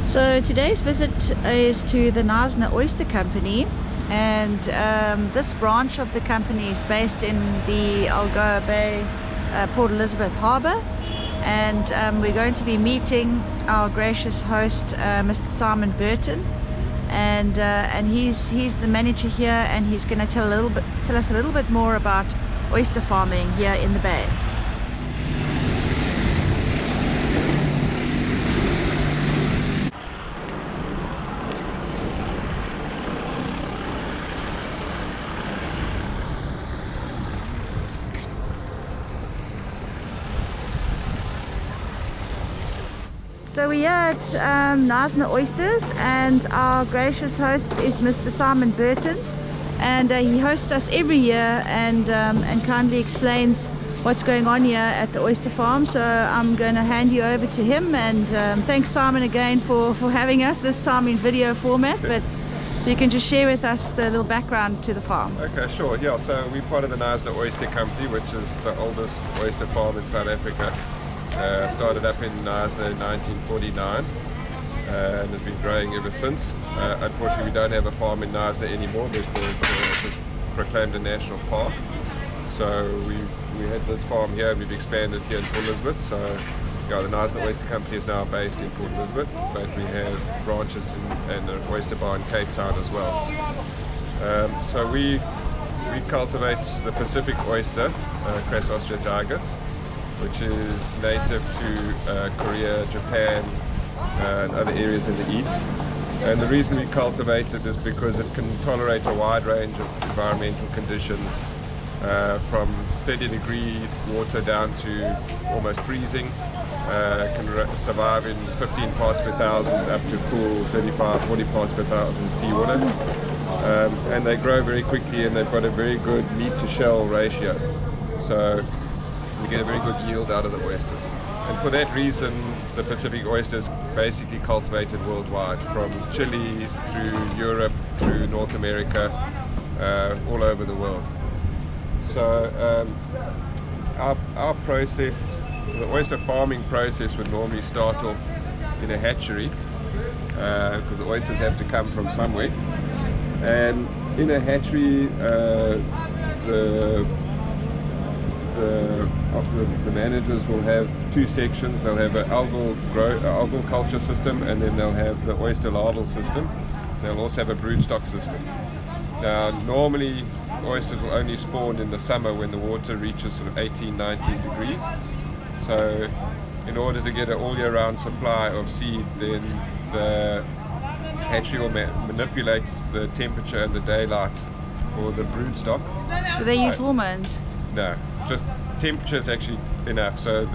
So today's visit is to the Knysna Oyster Company, and this branch of the company is based in the Algoa Bay, Port Elizabeth Harbour, and we're going to be meeting our gracious host, Mr Simon Burton, and he's the manager here, and he's going to tell us a little bit more about oyster farming here in the bay. So we're here at Knysna Oysters, and our gracious host is Mr Simon Burton, and he hosts us every year and kindly explains what's going on here at the oyster farm. So I'm going to hand you over to him, and thanks Simon again for having us, this time in video format, but you can just share with us the little background to the farm. Okay, sure. Yeah, so we're part of the Knysna Oyster Company, which is the oldest oyster farm in South Africa. Started up in Knysna in 1949 and has been growing ever since. Unfortunately, we don't have a farm in Knysna anymore because it was proclaimed a national park. So we had this farm here, and we've expanded here in Port Elizabeth. So yeah, the Knysna Oyster Company is now based in Port Elizabeth, but we have branches and an oyster bar in Cape Town as well. So we cultivate the Pacific oyster, Crassostrea gigas, which is native to Korea, Japan, and other areas in the east. And the reason we cultivate it is because it can tolerate a wide range of environmental conditions, from 30-degree water down to almost freezing. It can survive in 15 parts per thousand up to cool 35, 40 parts per thousand seawater. And they grow very quickly, and they've got a very good meat-to-shell ratio. So we get a very good yield out of the oysters. And for that reason, the Pacific oyster is basically cultivated worldwide, from Chile through Europe, through North America, all over the world. So our process, the oyster farming process, would normally start off in a hatchery, because the oysters have to come from somewhere. And in a hatchery, the managers will have two sections. They'll have an algal culture system, and then they'll have the oyster larval system. They'll also have a broodstock system. Now, normally oysters will only spawn in the summer when the water reaches sort of 18, 19 degrees. So in order to get an all year round supply of seed, then the hatchery will manipulate the temperature and the daylight for the broodstock. Do they use hormones? No, just temperature is actually enough. So it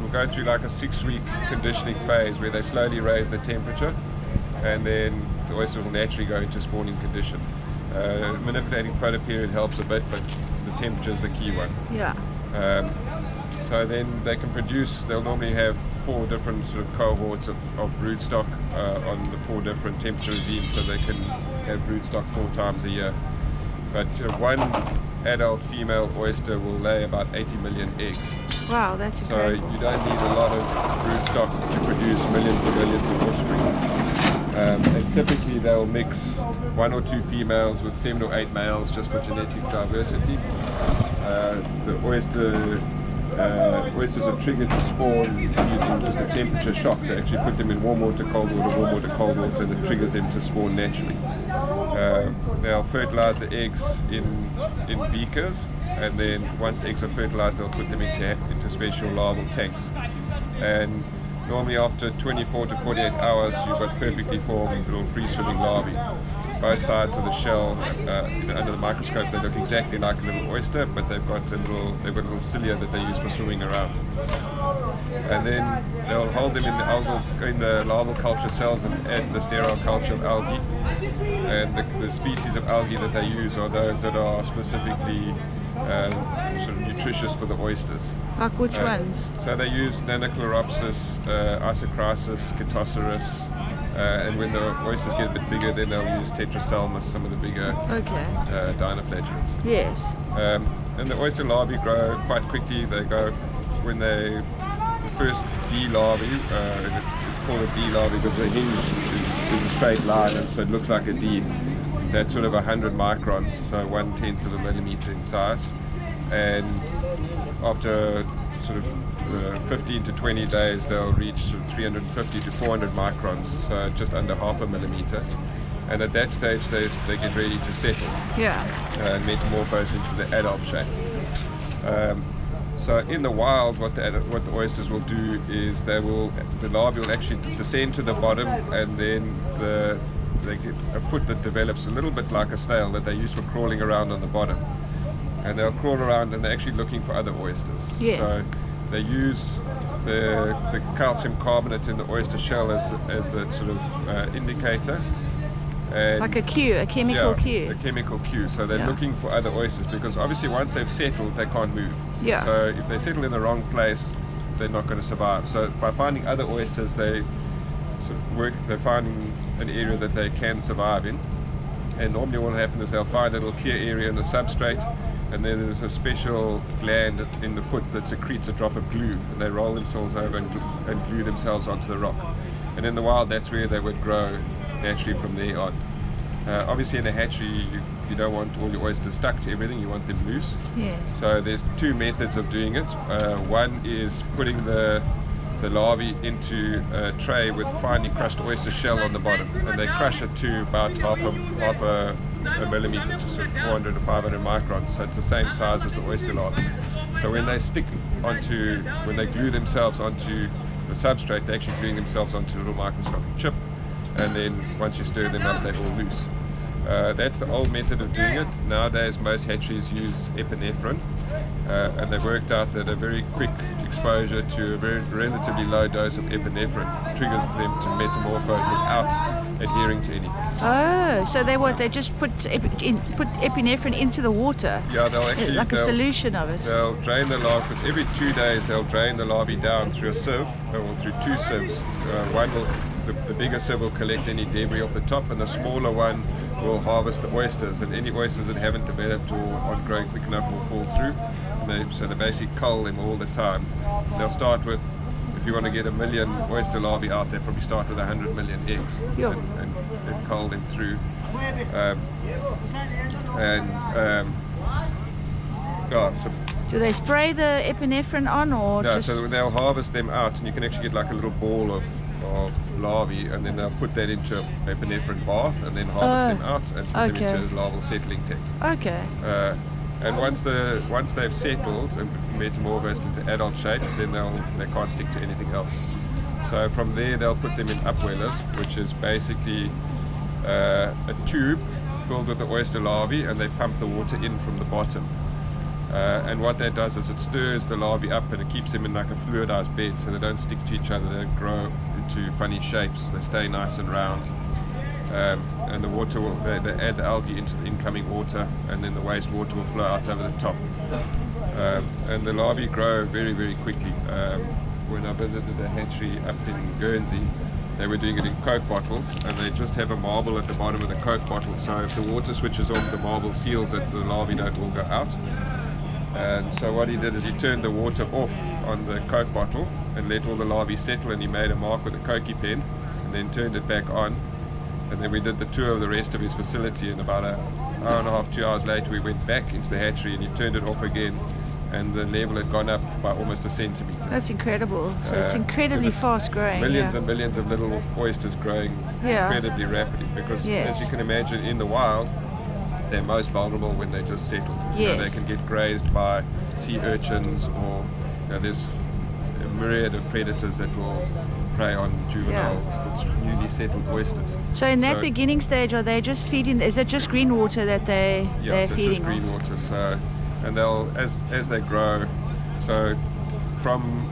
will go through like a 6-week conditioning phase where they slowly raise the temperature, and then the oyster will naturally go into spawning condition. Manipulating photoperiod helps a bit, but the temperature is the key one. Yeah. So then they can produce, they'll normally have 4 different sort of cohorts of broodstock on the 4 different temperature regimes, so they can have broodstock 4 times a year. But one adult female oyster will lay about 80 million eggs. Wow, that's incredible. So you don't need a lot of broodstock to produce millions and millions of offspring. And typically they'll mix 1 or 2 females with 7 or 8 males just for genetic diversity. The oysters are triggered to spawn using just a temperature shock. They actually put them in warm water, cold water, and it triggers them to spawn naturally. They'll fertilize the eggs in beakers, and then once the eggs are fertilized, they'll put them into special larval tanks. And normally after 24 to 48 hours, you've got perfectly formed little free-swimming larvae. Both sides of the shell, under the microscope, they look exactly like a little oyster, but they've got little cilia that they use for swimming around. And then they'll hold them in the larval culture cells and add the sterile culture of algae. And the species of algae that they use are those that are specifically sort of nutritious for the oysters. Like which ones? So they use Nanochloropsis, Isocrasis, Chaetoceros, and when the oysters get a bit bigger, then they'll use Tetrasalmus, some of the bigger dinoflagellates. Yes. And the oyster larvae grow quite quickly. They go, when the first D larvae, it's called a D larvae because the hinge is a straight line, and so it looks like a D. That's sort of 100 microns, so 1/10 of a millimeter in size. And after sort of 15 to 20 days, they'll reach sort of 350 to 400 microns, so just under half a millimeter. And at that stage, they get ready to settle. Yeah. And metamorphose into the adult shape. So in the wild, what the oysters will do is the larvae will actually descend to the bottom, and then they get a foot that develops a little bit like a snail that they use for crawling around on the bottom. And they'll crawl around, and they're actually looking for other oysters. Yes. So they use the calcium carbonate in the oyster shell as a sort of indicator. And like a cue, a chemical cue. A chemical cue. So they're looking for other oysters, because obviously once they've settled, they can't move. Yeah. So if they settle in the wrong place, they're not going to survive. So by finding other oysters, they're finding an area that they can survive in. And normally what will happen is they'll find a little clear area in the substrate, and then there's a special gland in the foot that secretes a drop of glue, and they roll themselves over and glue themselves onto the rock. And in the wild, that's where they would grow naturally from there on. Obviously in a hatchery, you don't want all your oysters stuck to everything, you want them loose. Yes. So there's two methods of doing it. One is putting the larvae into a tray with finely crushed oyster shell on the bottom, and they crush it to about half a millimeter, to sort of 400 to 500 microns, so it's the same size as the oyster larvae. So when they glue themselves onto the substrate, they're actually gluing themselves onto a little microscopic chip, and then once you stir them up, they're all loose. That's the old method of doing it. Nowadays most hatcheries use epinephrine, and they've worked out that a very quick exposure to a very relatively low dose of epinephrine triggers them to metamorphose without adhering to any. Oh, so they just put epinephrine into the water? Yeah, they'll actually like a solution of it. They'll drain the larvae, because every 2 days they'll drain the larvae down through a sieve, or through two sieves. The bigger sieve will collect any debris off the top, and the smaller one will harvest the oysters, and any oysters that haven't developed or aren't growing quick enough will fall through. So they basically cull them all the time. They'll start with, if you want to get 1 million oyster larvae out, they probably start with 100 million eggs, and cull them through. Do they spray the epinephrine on, or no? just... So they'll harvest them out, and you can actually get like a little ball of larvae, and then they'll put that into an epinephrine bath, and then harvest them out and put them into a larval settling tank. Okay. And once they've settled and metamorphosed into adult shape, then they can't stick to anything else. So from there they'll put them in upwellers, which is basically a tube filled with the oyster larvae, and they pump the water in from the bottom. And what that does is it stirs the larvae up, and it keeps them in like a fluidized bed, so they don't stick to each other, they don't grow into funny shapes, they stay nice and round. And the water they add the algae into the incoming water, and then the waste water will flow out over the top. And the larvae grow very, very quickly. When I visited the hatchery up in Guernsey, they were doing it in Coke bottles, and they just have a marble at the bottom of the Coke bottle, so if the water switches off, the marble seals it, the larvae don't all go out. And so what he did is he turned the water off on the Coke bottle and let all the larvae settle, and he made a mark with a Cokey pen, and then turned it back on. And then we did the tour of the rest of his facility, and about an hour and a half, 2 hours later, we went back into the hatchery, and he turned it off again, and the level had gone up by almost a centimeter. That's incredible. So it's incredibly fast growing. Millions and millions of little oysters growing incredibly rapidly, because as you can imagine, in the wild, they're most vulnerable when they just settled. Yes. They can get grazed by sea urchins, or there's a myriad of predators that will prey on juvenile, newly settled oysters. So in that beginning stage, are they just feeding? Is it just green water that they're feeding? Just green water. So, and they'll as they grow, so from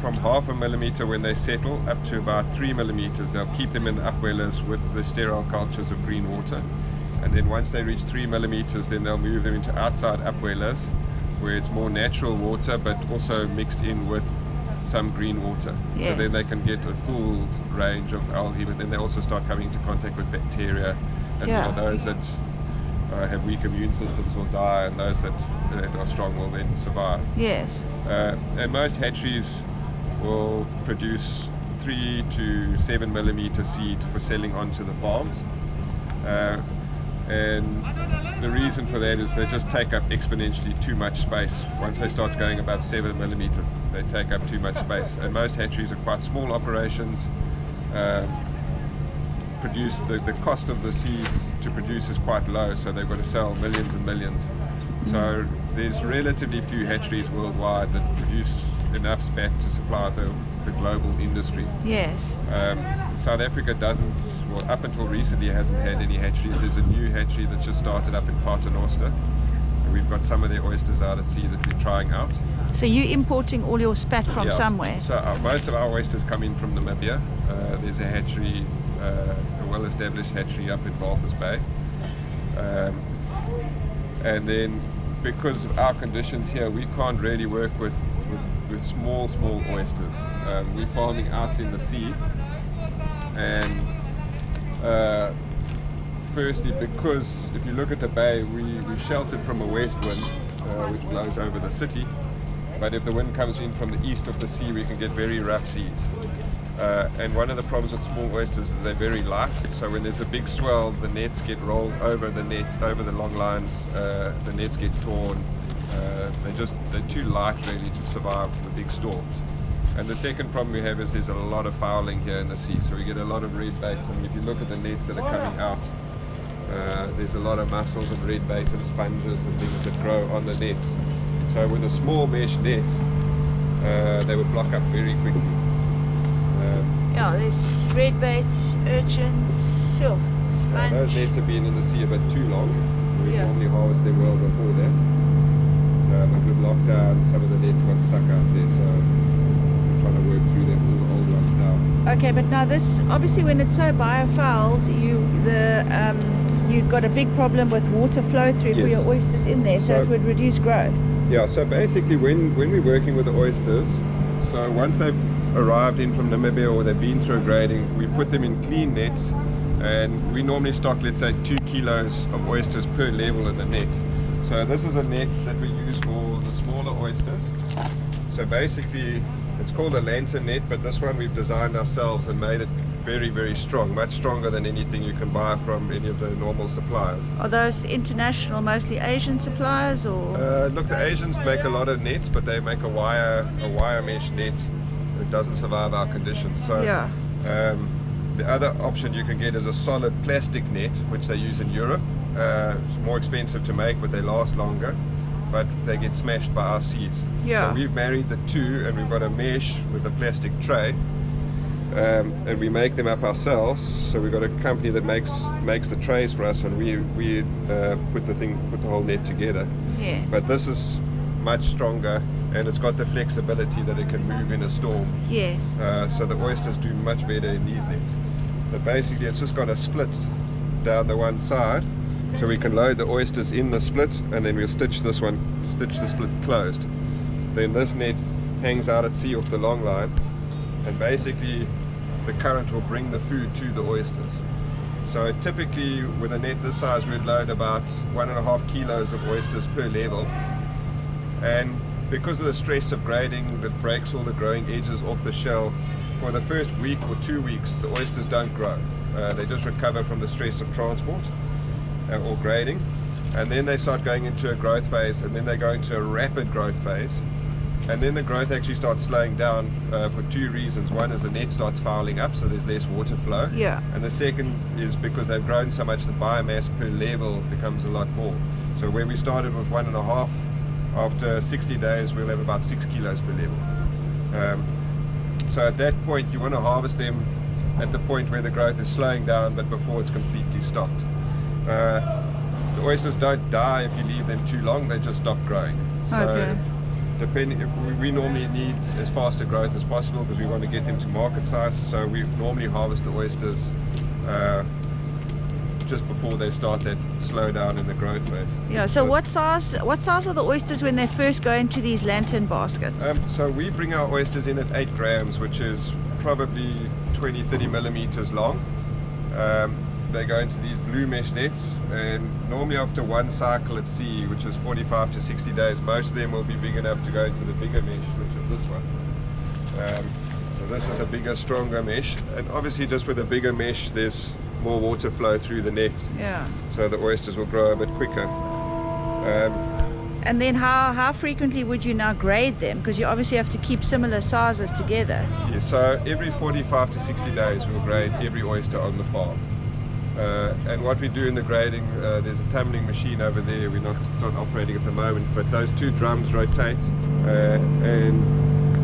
half a millimeter when they settle up to about 3 millimeters, they'll keep them in the upwellers with the sterile cultures of green water. And then once they reach 3 millimeters, then they'll move them into outside upwellers, where it's more natural water, but also mixed in with some green water. Yeah. So then they can get a full range of algae, but then they also start coming into contact with bacteria. And those that have weak immune systems will die, and those that are strong will then survive. Yes. And most hatcheries will produce 3 to 7 millimeter seed for selling onto the farms. And the reason for that is they just take up exponentially too much space. Once they start going above 7 millimeters, they take up too much space. And most hatcheries are quite small operations. The cost of the seed to produce is quite low, so they've got to sell millions and millions. So there's relatively few hatcheries worldwide that produce enough spat to supply the global industry. Yes. South Africa doesn't, well, up until recently hasn't had any hatcheries. There's a new hatchery that's just started up in Port Elizabeth. We've got some of their oysters out at sea that we're trying out. So you're importing all your spat from somewhere? So most of our oysters come in from Namibia. There's a hatchery, a well-established hatchery up in Walvis Bay. And then because of our conditions here, we can't really work with small oysters. We're farming out in the sea, and firstly, because if you look at the bay, we're sheltered from a west wind which blows over the city, but if the wind comes in from the east of the sea, we can get very rough seas. And one of the problems with small oysters is they're very light, so when there's a big swell, the nets get rolled over the net, over the long lines, the nets get torn. They're too light really to survive the big storms. And the second problem we have is there's a lot of fouling here in the sea, so we get a lot of red bait. And if you look at the nets that are coming out, there's a lot of mussels and red bait and sponges and things that grow on the nets. So with a small mesh net, they would block up very quickly. Yeah, there's red bait, urchins, sponge. Those nets have been in the sea a bit too long. We normally harvest them well before that. But with lockdown, some of the nets got stuck out there, so we're trying to work through them, all the old ones now. Okay, but now this, obviously when it's so biofouled, you've got a big problem with water flow through for your oysters in there, so it would reduce growth. Yeah, so basically when we're working with the oysters, so once they've arrived in from Namibia or they've been through grading, we put them in clean nets, and we normally stock, let's say, 2 kilos of oysters per level in the net. So this is a net that we use for the smaller oysters. So basically it's called a lantern net, but this one we've designed ourselves and made it very, very strong, much stronger than anything you can buy from any of the normal suppliers. Are those international, mostly Asian suppliers, or? Look, the Asians make a lot of nets, but they make a wire mesh net that doesn't survive our conditions. So the other option you can get is a solid plastic net, which they use in Europe. It's more expensive to make, but they last longer, but they get smashed by our seeds. So we've married the two, and we've got a mesh with a plastic tray, and we make them up ourselves. So we've got a company that makes the trays for us, and we put the whole net together. But this is much stronger, and it's got the flexibility that it can move in a storm. So the oysters do much better in these nets. But basically it's just got a split down the one side, so we can load the oysters in the split, and then we'll stitch the split closed. Then this net hangs out at sea off the long line, and basically the current will bring the food to the oysters. So typically with a net this size we'd load about 1.5 kilos of oysters per level, and because of the stress of grading that breaks all the growing edges off the shell, for the first week or 2 weeks the oysters don't grow. They just recover from the stress of transport or grading, and then they start going into a growth phase, and then they go into a rapid growth phase, and then the growth actually starts slowing down for 2 reasons. One is the net starts fouling up, so there's less water flow, and the second is because they've grown so much, the biomass per level becomes a lot more. So where we started with 1.5, after 60 days we'll have about 6 kilos per level. So at that point you want to harvest them at the point where the growth is slowing down, but before it's completely stopped. The oysters don't die if you leave them too long, they just stop growing. So we normally need as fast a growth as possible because we want to get them to market size, so we normally harvest the oysters just before they start that slow down in the growth phase. So what size are the oysters when they first go into these lantern baskets? So we bring our oysters in at 8 grams, which is probably 20-30 millimeters long. They go into these blue mesh nets, and normally after one cycle at sea, which is 45 to 60 days, most of them will be big enough to go into the bigger mesh, which is this one. So So this is a bigger, stronger mesh, and obviously just with a bigger mesh there's more water flow through the nets, Yeah. so the oysters will grow a bit quicker. And then how frequently would you now grade them? Because you obviously have to keep similar sizes together. Yeah, so every 45 to 60 days we'll grade every oyster on the farm. And what we do in the grading, there's a tumbling machine over there, it's not operating at the moment, but those two drums rotate, and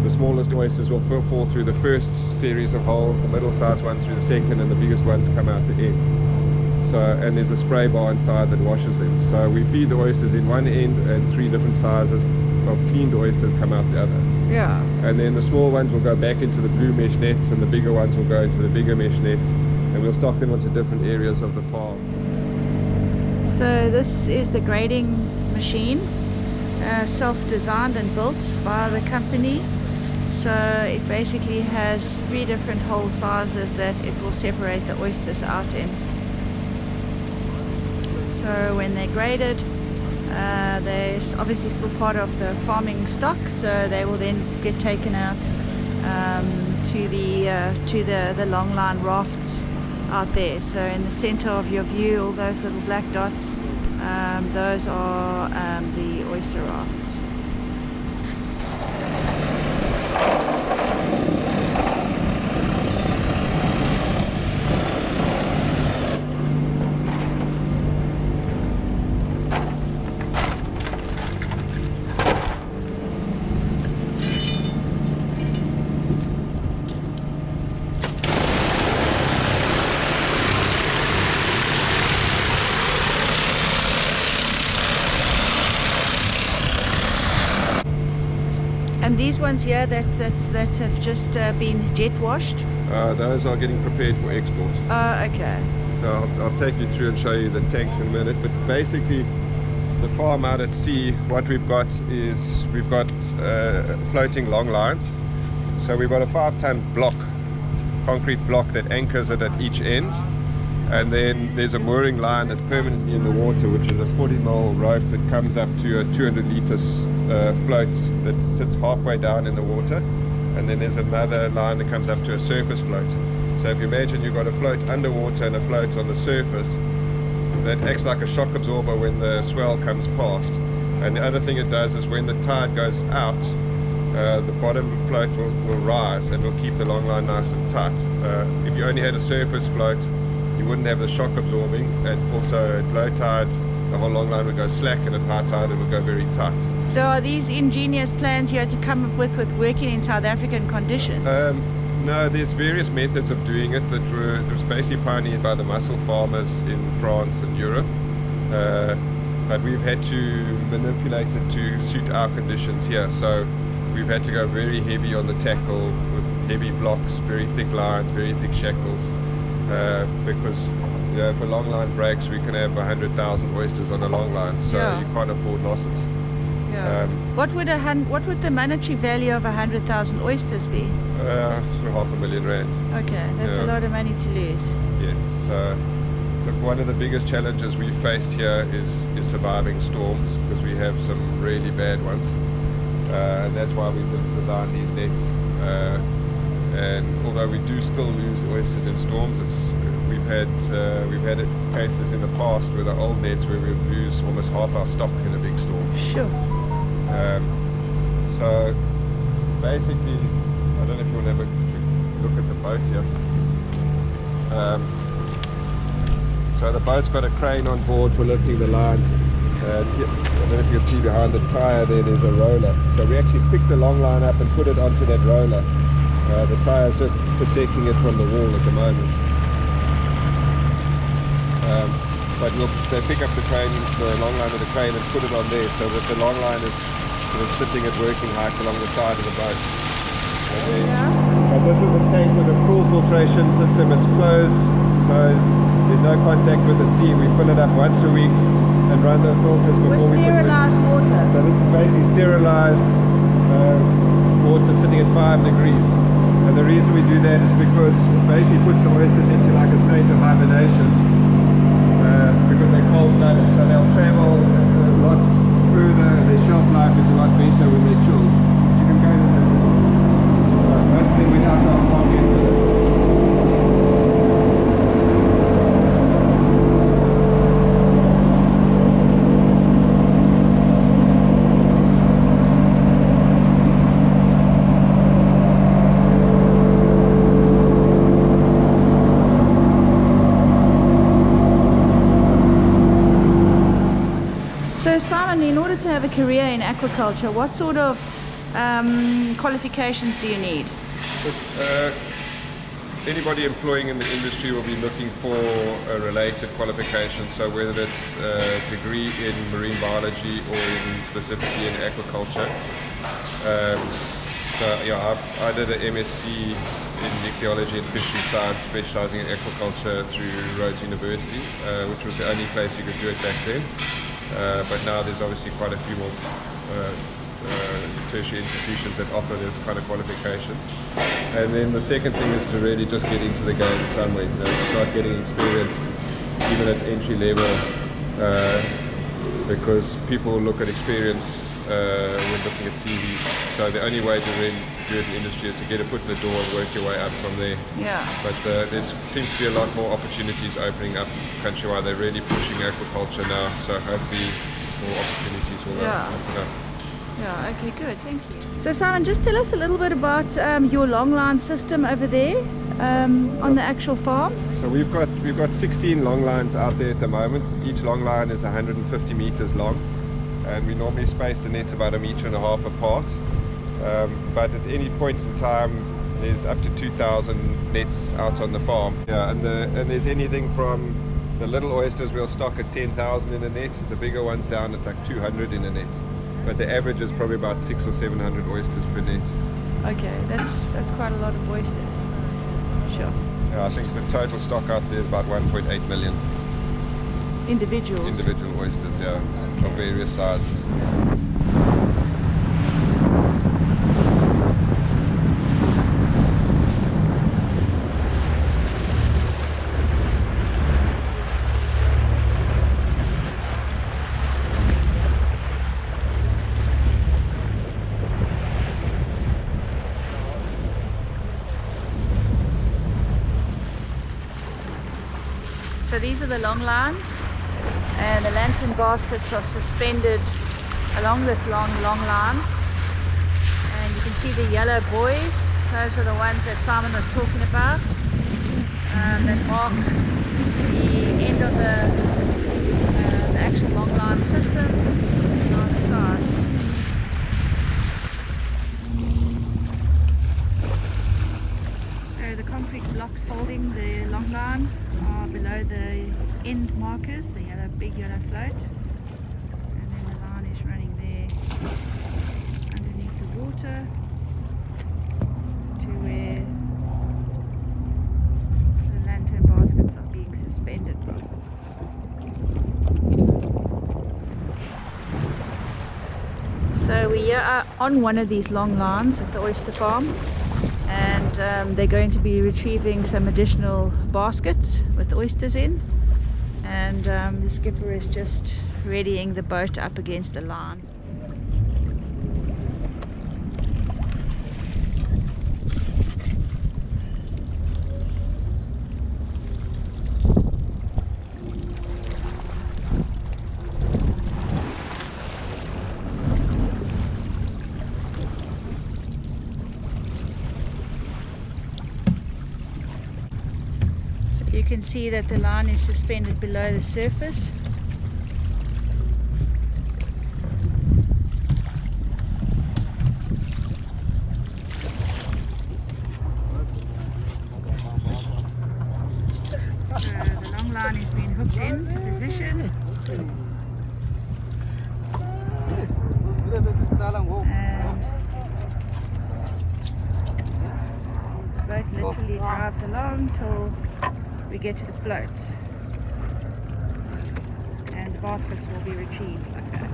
the smallest oysters will fall through the first series of holes, the middle-sized ones through the second, and the biggest ones come out the end. So, and there's a spray bar inside that washes them. So we feed the oysters in one end, and 3 different sizes of cleaned oysters come out the other. Yeah. And then the small ones will go back into the blue mesh nets, and the bigger ones will go into the bigger mesh nets, and we'll stock them onto different areas of the farm. So this is the grading machine, self-designed and built by the company. So it basically has 3 different hole sizes that it will separate the oysters out in. So when they're graded, they're obviously still part of the farming stock, so they will then get taken out to the long line rafts out there. So in the center of your view, all those little black dots, those are the oyster rafts. And these ones here that have just been jet washed? Those are getting prepared for export. Okay. So I'll take you through and show you the tanks in a minute, but basically the farm out at sea, what we've got is we've got floating long lines. So we've got a 5-ton block, concrete block that anchors it at each end, and then there's a mooring line that's permanently in the water, which is a 40mm rope that comes up to a 200 litres float that sits halfway down in the water, and then there's another line that comes up to a surface float. So if you imagine you've got a float underwater and a float on the surface, that acts like a shock absorber when the swell comes past. And the other thing it does is when the tide goes out, the bottom float will rise and will keep the long line nice and tight. If you only had a surface float, you wouldn't have the shock absorbing, and also at low tide the whole long line would go slack, and at high tide it would go very tight. So are these ingenious plans you had to come up with working in South African conditions? No, there's various methods of doing it that was basically pioneered by the mussel farmers in France and Europe, but we've had to manipulate it to suit our conditions here. So we've had to go very heavy on the tackle with heavy blocks, very thick lines, very thick shackles, because for long line breaks we can have 100,000 oysters on a long line, so you can't afford losses. Yeah. What would the monetary value of 100,000 oysters be? Sort of R500,000. Okay, that's a lot of money to lose. Yes. So look, one of the biggest challenges we faced here is surviving storms, because we have some really bad ones, and that's why we designed these nets. And although we do still lose oysters in storms, we've had cases in the past with the old nets where we would lose almost half our stock in a big storm. Sure. So basically, I don't know if you want to have a look at the boat here. So the boat's got a crane on board for lifting the lines. I don't know if you can see behind the tyre there's a roller. So we actually picked the long line up and put it onto that roller. The tyre is just protecting it from the wall at the moment. But they pick up the long line with the crane and put it on there, so that the long line is sort of sitting at working height along the side of the boat. But this is a tank with a full filtration system. It's closed, so there's no contact with the sea. We fill it up once a week and run the filters before we put it in. Sterilized water. So this is basically sterilized water sitting at 5 degrees. And the reason we do that is because it basically puts the oysters into like a state of hibernation, because they're cold-blooded, so they'll travel a lot further, and their shelf life is a lot better when they're chilled. You can go to most they went out to our farm yesterday. So Simon, in order to have a career in aquaculture, what sort of qualifications do you need? Anybody employing in the industry will be looking for a related qualification, so whether it's a degree in marine biology or specifically in aquaculture. So yeah, I did an M.Sc in Ichthyology and Fisheries Science, specializing in aquaculture through Rhodes University, which was the only place you could do it back then. But now there's obviously quite a few more tertiary institutions that offer this kind of qualifications. And then the second thing is to really just get into the game somewhere, start getting experience even at entry level, because people look at experience when looking at CVs. So the only way to really do it in the industry is to get a foot in the door and work your way up from there. Yeah. But there seems to be a lot more opportunities opening up countrywide. They're really pushing aquaculture now, so hopefully more opportunities will open up. Yeah, okay, good, thank you. So Simon, just tell us a little bit about your longline system over there on the actual farm. So we've got 16 long lines out there at the moment. Each long line is 150 meters long, and we normally space the nets about 1.5 meters apart. But at any point in time, there's up to 2,000 nets out on the farm. Yeah, and there's anything from the little oysters we'll stock at 10,000 in a net, the bigger ones down at like 200 in a net. But the average is probably about 600 or 700 oysters per net. Okay, that's quite a lot of oysters. Sure. Yeah, I think the total stock out there is about 1.8 million. Individual oysters, yeah, of various sizes. So these are the long lines, and the lantern baskets are suspended along this long line, and you can see the yellow buoys. Those are the ones that Simon was talking about, that mark the end of the actual long line system on the side. So the concrete blocks holding the long line are below the end markers, the big yellow float, and then the line is running there underneath the water to where the lantern baskets are being suspended from. So we are on one of these long lines at the oyster farm, and they're going to be retrieving some additional baskets with oysters in, and the skipper is just readying the boat up against the line. You can see that the line is suspended below the surface. The long line is being hooked into position. And the boat literally drives along till we get to the floats, and the baskets will be retrieved like that.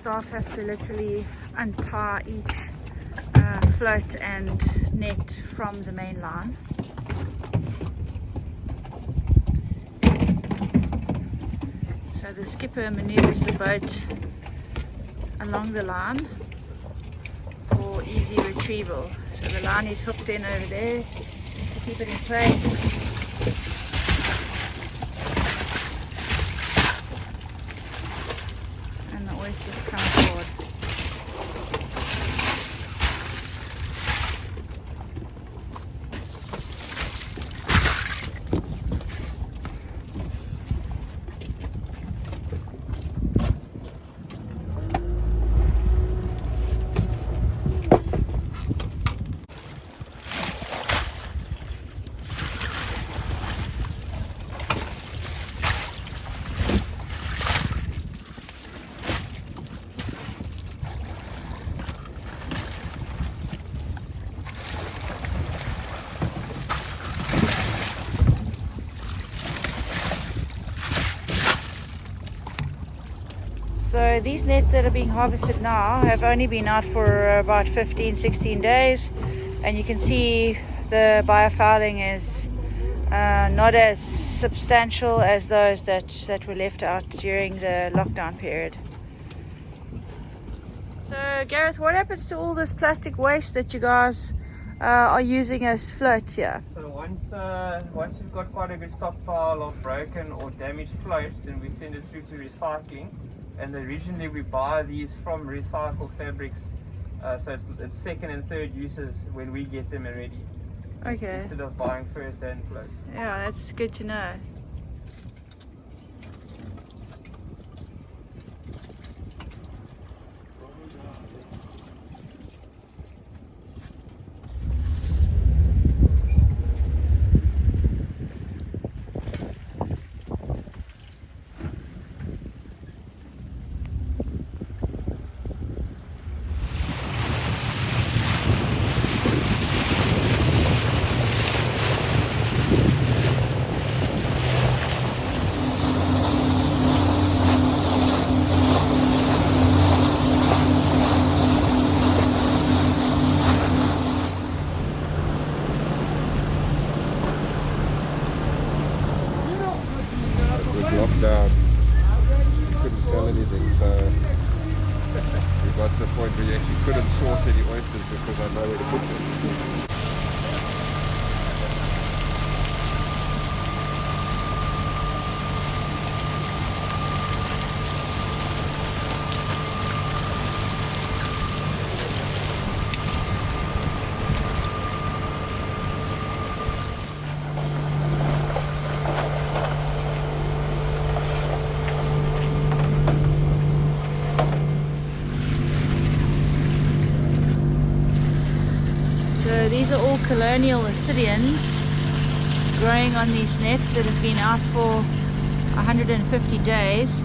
staff have to literally untie each float and net from the main line. So the skipper maneuvers the boat along the line for easy retrieval. So the line is hooked in over there to keep it in place. And the oysters come forward. So these nets that are being harvested now have only been out for about 15-16 days, and you can see the biofouling is not as substantial as those that were left out during the lockdown period. So Gareth, what happens to all this plastic waste that you guys are using as floats here? So once you've got quite a good stockpile of broken or damaged floats, then we send it through to recycling. And originally we buy these from recycled fabrics, so it's second and third uses when we get them already. Okay. Instead of buying first-hand floats. Yeah, that's good to know. Lockdown, we couldn't sell anything, so we got to the point where you actually couldn't sort any oysters because I know where to put them. So these are all colonial ascidians growing on these nets that have been out for 150 days.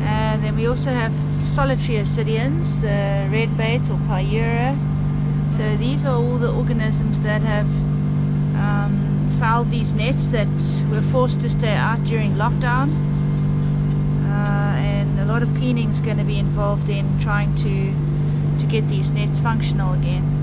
And then we also have solitary ascidians, the red baits or pyura. So these are all the organisms that have fouled these nets that were forced to stay out during lockdown. And a lot of cleaning is going to be involved in trying to get these nets functional again.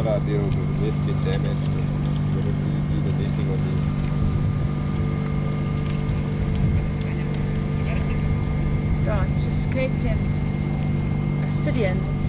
Ideal because the nets get damaged whenever you do the netting on these. Yeah, it's just skeleton ascidians.